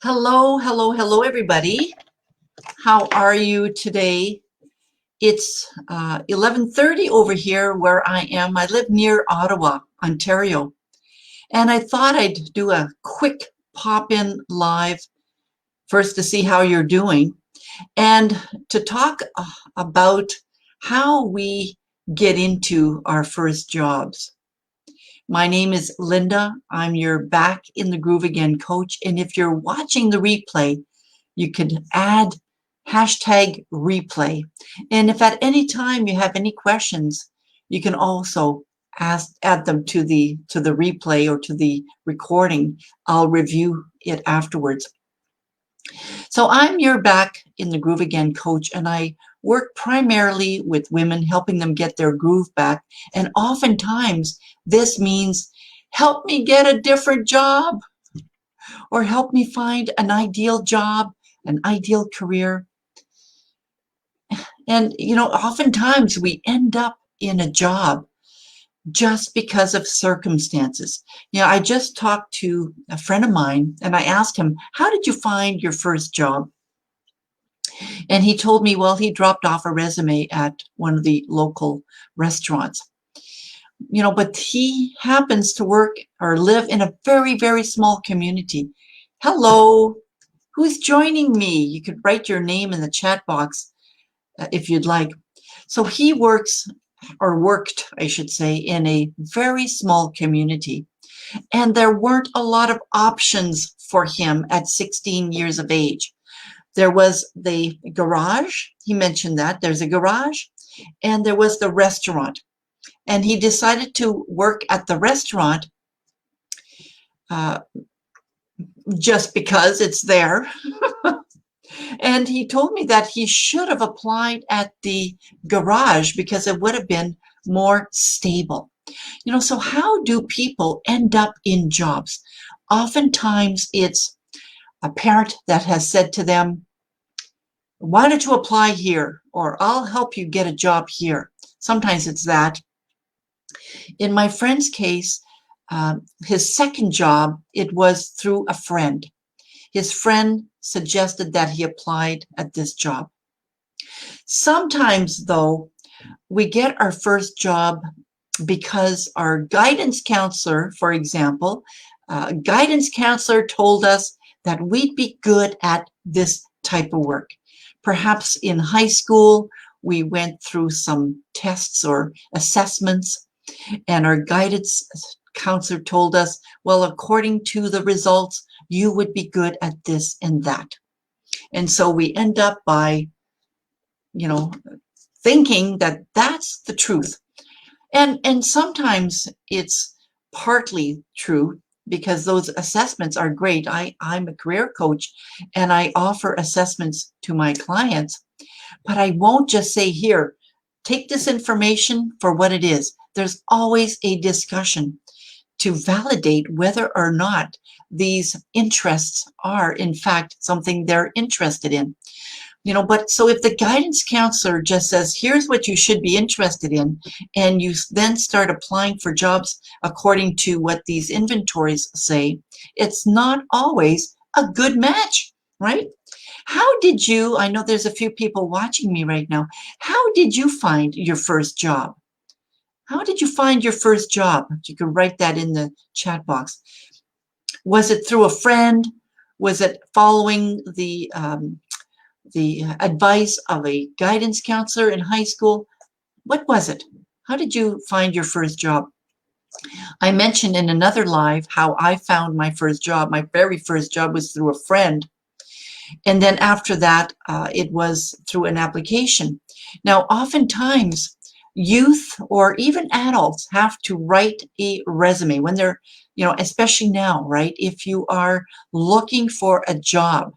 Hello, hello, hello, everybody. How are you today? It's 11:30 over here where I am. I live near Ottawa, Ontario, and I thought I'd do a quick pop-in live first to see how you're doing and to talk about how we get into our first jobs. My name is Linda. I'm your Back in the Groove Again coach, and if you're watching the replay, you can add hashtag replay. And if at any time you have any questions, you can also add them to the replay or to the recording. I'll review it afterwards. So I'm your Back in the Groove Again coach, and I work primarily with women, helping them get their groove back. And oftentimes this means help me get a different job or help me find an ideal job, an ideal career. And, oftentimes we end up in a job just because of circumstances. I just talked to a friend of mine and I asked him, how did you find your first job? And he told me, well, he dropped off a resume at one of the local restaurants. But he happens to work or live in a very, very small community. Hello, who's joining me? You could write your name in the chat box if you'd like. So he works, or worked, I should say, in a very small community. And there weren't a lot of options for him at 16 years of age. There was the garage. He mentioned that. There's a garage. And there was the restaurant. And he decided to work at the restaurant just because it's there. And he told me that he should have applied at the garage because it would have been more stable. So how do people end up in jobs? Oftentimes it's a parent that has said to them, why don't you apply here? Or I'll help you get a job here. Sometimes it's that. In my friend's case, his second job, it was through a friend. His friend suggested that he applied at this job. Sometimes, though, we get our first job because our guidance counselor, for example, guidance counselor told us that we'd be good at this type of work. Perhaps in high school, we went through some tests or assessments, and our guidance counselor told us, well, according to the results, you would be good at this and that. And so we end up by, thinking that that's the truth. And sometimes it's partly true because those assessments are great. I'm a career coach and I offer assessments to my clients, but I won't just say, here, take this information for what it is. There's always a discussion to validate whether or not these interests are, in fact, something they're interested in. But so if the guidance counselor just says, here's what you should be interested in, and you then start applying for jobs according to what these inventories say, it's not always a good match, right? How did you, I know there's a few people watching me right now, how did you find your first job? How did you find your first job? You can write that in the chat box. Was it through a friend? Was it following the advice of a guidance counselor in high school? What was it? How did you find your first job? I mentioned in another live how I found my first job. My very first job was through a friend. And then after that, it was through an application. Now, oftentimes, youth or even adults have to write a resume when they're, especially now, right? If you are looking for a job,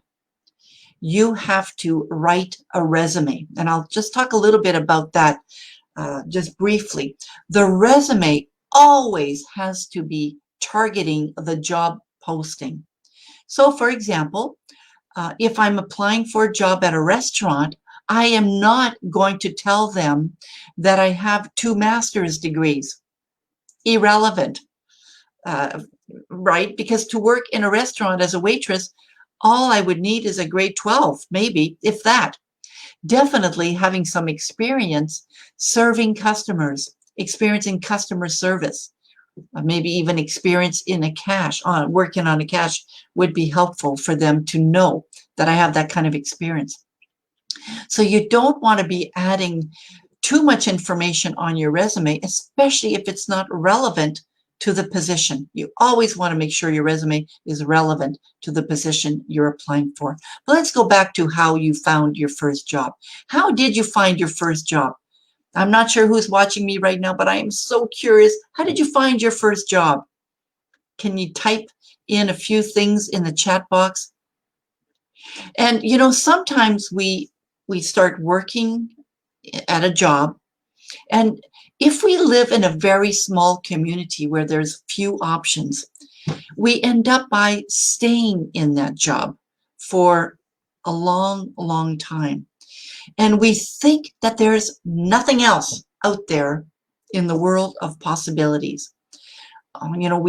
you have to write a resume. And I'll just talk a little bit about that just briefly. The resume always has to be targeting the job posting. So, for example, if I'm applying for a job at a restaurant, I am not going to tell them that I have 2 master's degrees. Irrelevant, right? Because to work in a restaurant as a waitress, All I would need is a grade 12, maybe, if that. Definitely having some experience serving customers, experience in customer service, maybe even experience in working on a cash would be helpful for them to know that I have that kind of experience. So you don't want to be adding too much information on your resume, especially if it's not relevant to the position. You always want to make sure your resume is relevant to the position you're applying for. But let's go back to how you found your first job. How did you find your first job? I'm not sure who's watching me right now, but I am so curious. How did you find your first job? Can you type in a few things in the chat box? And you know, sometimes we start working at a job, and if we live in a very small community where there's few options, we end up by staying in that job for a long, long time. And we think that there's nothing else out there in the world of possibilities. You know,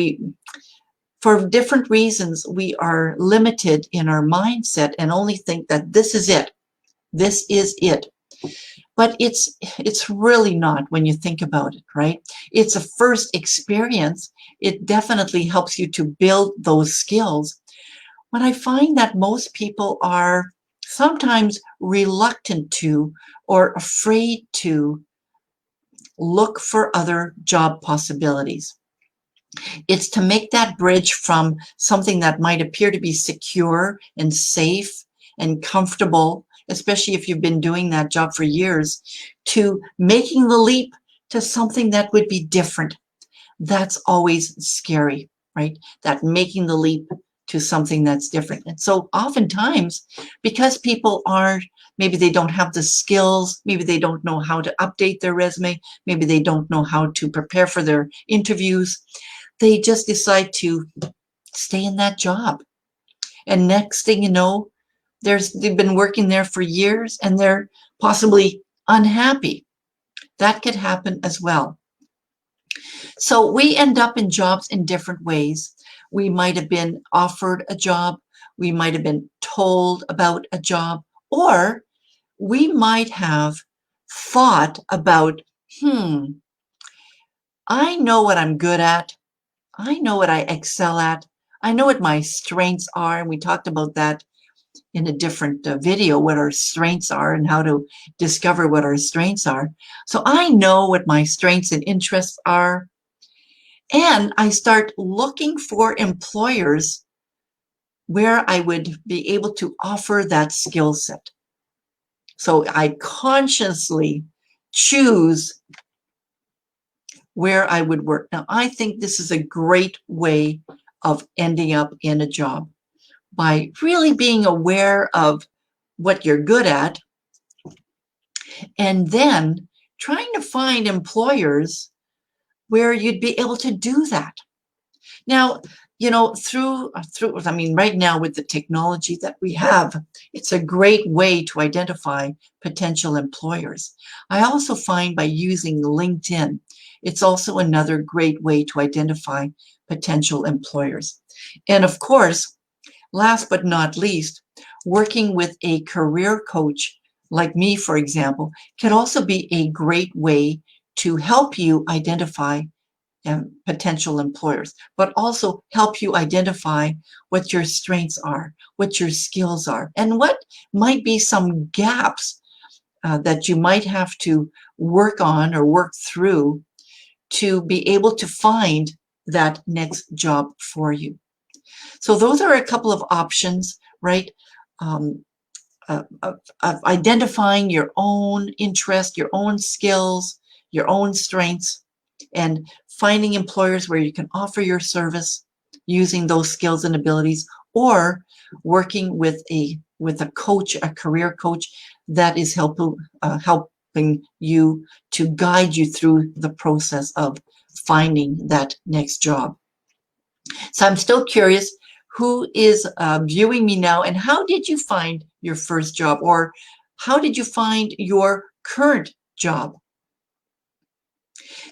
for different reasons, we are limited in our mindset and only think that this is it. This is it. But it's really not when you think about it, right? It's a first experience. It definitely helps you to build those skills. But I find that most people are sometimes reluctant to or afraid to look for other job possibilities. It's to make that bridge from something that might appear to be secure and safe and comfortable, especially if you've been doing that job for years, to making the leap to something that would be different. That's always scary, right? That making the leap to something that's different. And so oftentimes, because people maybe they don't have the skills, maybe they don't know how to update their resume, maybe they don't know how to prepare for their interviews, they just decide to stay in that job. And next thing you know, they've been working there for years and they're possibly unhappy. That could happen as well. So we end up in jobs in different ways. We might have been offered a job, we might have been told about a job, or we might have thought about, I know what I'm good at. I know what I excel at. I know what my strengths are. And we talked about that in a different video, what our strengths are and how to discover what our strengths are. So I know what my strengths and interests are. And I start looking for employers where I would be able to offer that skill set. So I consciously choose where I would work. Now, I think this is a great way of ending up in a job, by really being aware of what you're good at and then trying to find employers where you'd be able to do that. Now, you know, right now with the technology that we have, it's a great way to identify potential employers. I also find by using LinkedIn, it's also another great way to identify potential employers. And of course, last but not least, working with a career coach like me, for example, can also be a great way to help you identify potential employers, but also help you identify what your strengths are, what your skills are, and what might be some gaps that you might have to work on or work through to be able to find that next job for you. So those are a couple of options, right? Of identifying your own interest, your own skills, your own strengths, and finding employers where you can offer your service using those skills and abilities, or working with a coach, a career coach that is helping you to guide you through the process of finding that next job. So I'm still curious, who is viewing me now, and how did you find your first job, or how did you find your current job?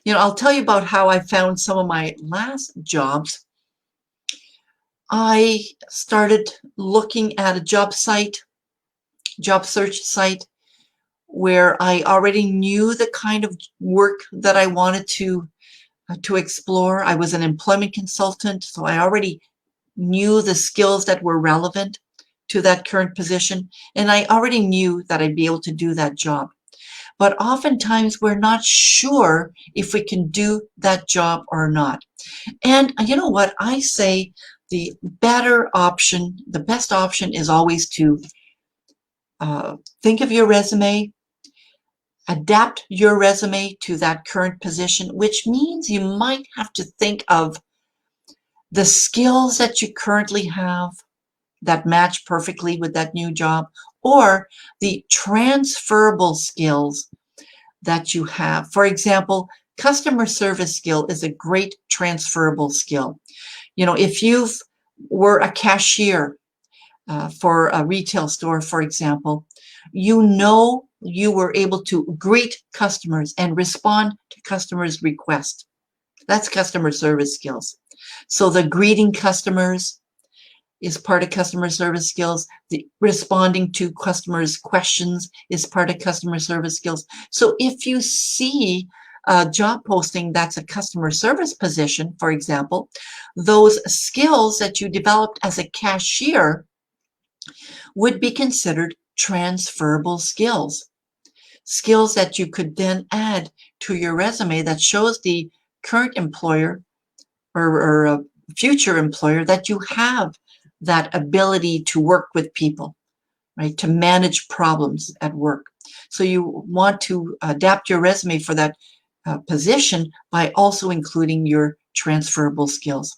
You know, I'll tell you about how I found some of my last jobs. I started looking at a job search site, where I already knew the kind of work that I wanted to explore. I was an employment consultant, so I already knew the skills that were relevant to that current position, and I already knew that I'd be able to do that job. But oftentimes we're not sure if we can do that job or not. And you know what? I say the best option is always to think of your resume, adapt your resume to that current position, which means you might have to think of the skills that you currently have that match perfectly with that new job, or the transferable skills that you have. For example, customer service skill is a great transferable skill. You know, if you were a cashier for a retail store, for example, you were able to greet customers and respond to customers' requests. That's customer service skills. So the greeting customers is part of customer service skills. The responding to customers' questions is part of customer service skills. So if you see a job posting that's a customer service position, for example, those skills that you developed as a cashier would be considered transferable skills. Skills that you could then add to your resume that shows the current employer or a future employer that you have that ability to work with people, right? To manage problems at work. So you want to adapt your resume for that position by also including your transferable skills.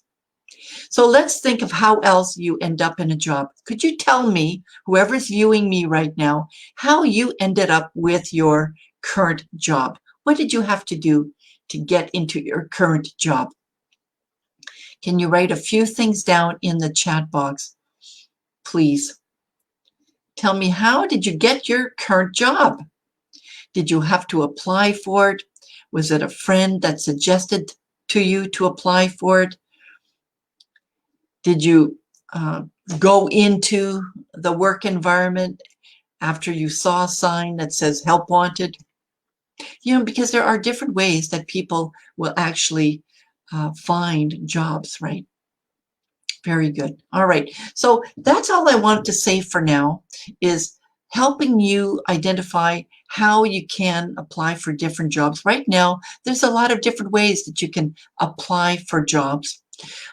So let's think of how else you end up in a job. Could you tell me, whoever's viewing me right now, how you ended up with your current job? What did you have to do to get into your current job? Can you write a few things down in the chat box, please? Tell me, how did you get your current job? Did you have to apply for it? Was it a friend that suggested to you to apply for it? Did you go into the work environment after you saw a sign that says help wanted? You know, because there are different ways that people will actually find jobs, right? Very good. All right. So that's all I wanted to say for now, is helping you identify how you can apply for different jobs. Right now, there's a lot of different ways that you can apply for jobs.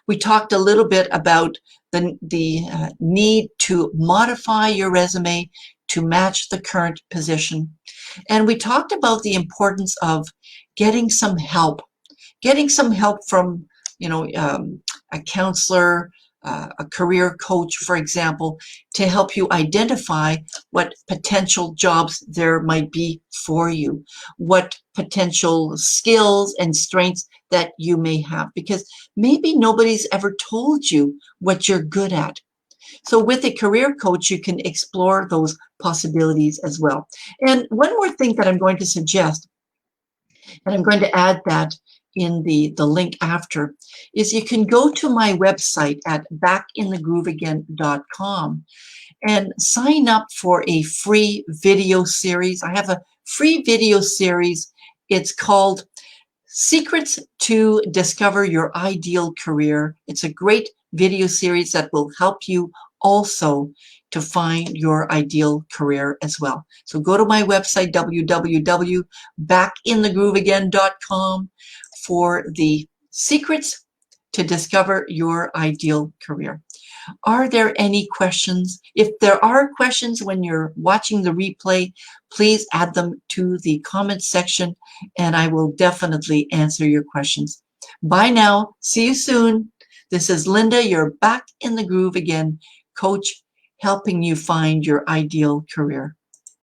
We talked a little bit about the need to modify your resume to match the current position. And we talked about the importance of getting some help from, you know, a counselor, a career coach, for example, to help you identify what potential jobs there might be for you, what potential skills and strengths that you may have, because maybe nobody's ever told you what you're good at. So with a career coach, you can explore those possibilities as well. And one more thing that I'm going to suggest, and I'm going to add that in the link after, is you can go to my website at backinthegrooveagain.com and sign up for a free video series. I have a free video series. It's called Secrets to Discover Your Ideal Career. It's a great video series that will help you also to find your ideal career as well. So go to my website, www.backinthegrooveagain.com, for the Secrets to Discover Your Ideal Career. Are there any questions? If there are questions when you're watching the replay, please add them to the comments section and I will definitely answer your questions. Bye now. See you soon. This is Linda, your Back in the Groove Again coach, helping you find your ideal career.